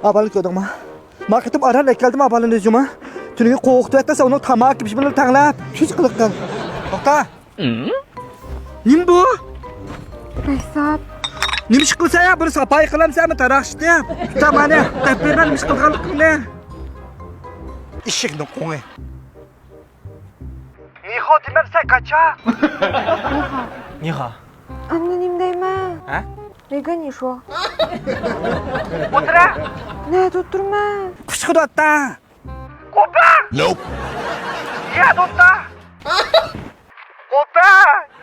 Abalı gördün mü? Marketim arayla geldim abalın özüme. Tünüğü kovuktu etmese onun tamak gibi bunu tanlap. Hiç kılıktan. Nokta. Nim bu? Behzat. Nimiş kılsa ya bunu sapayı kılam sen mi tarakştı? Tamam ne? Tepeden nimiş kılgalık ne? İşik nokta. Niho demem sen kaça? 你好， Annenim mi? 哎， Ne 跟你说 Otura. Ne tutturma. Pışkıdı hatta. Kopa. Nope. Ya dotta. Kopa.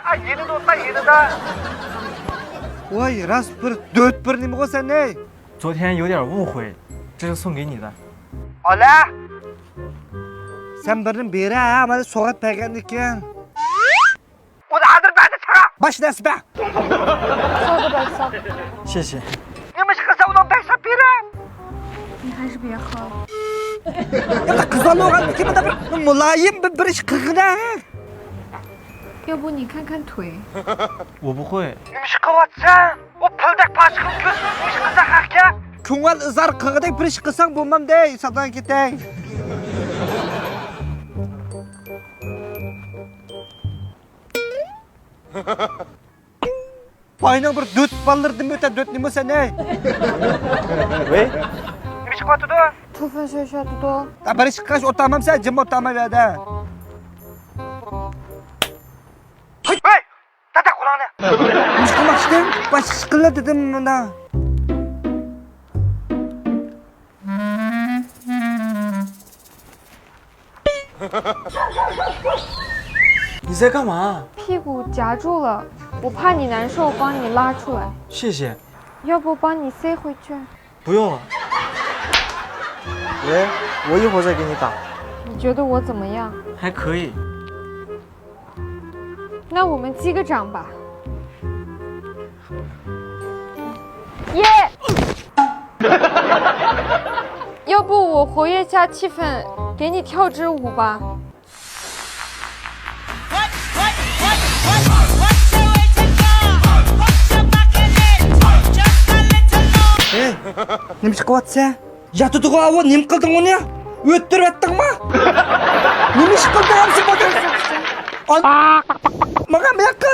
Ay yeni dotta yeni da. Vay raspır dört bir nimi sen ne? 昨天有点误会，这是送给你的。 Ola. Sen birinin biri ha ama soğuk pegendikken. O da adır ben de sana. Baş nesi be? 好的Behzat. 谢谢。 Neymiş kısa ulan beşe biri? 你还是别喝了。 Ya da kızan oğlan kimi de bir mulayim bir iş kıkına. 要不你看看腿。 我不会， Neymiş kıvatsa? O pıldak başkın göz neymiş kısa hakya? Küngel ızar kıgıday bir iş kısan bulmam dey. Sadan gitey. Bayna bir döt ballırdım öte döt nimi sen ne? 喂， Neymiş kıvatıdı? 头发小小的多。 Ta bir iş kaç otamam sen cim otamam ya da. Hey! Tata kulağını. Neymiş kılmak istedim? Baş sıkıla dedim buna. 你在干嘛？屁股夹住了，我怕你难受，帮你拉出来。谢谢，要不帮你塞回去？不用了。喂，我一会儿再给你打。你觉得我怎么样？还可以。那我们击个掌吧。耶！要不我活跃下气氛，给你跳支舞吧。 Hey, neymiş kıvatsa? Ya tutuğu avu nim kıldın onu ya? Öttürüp ettin mi? Neymiş kıldın hamsi badın? An... Mağa bir dakika.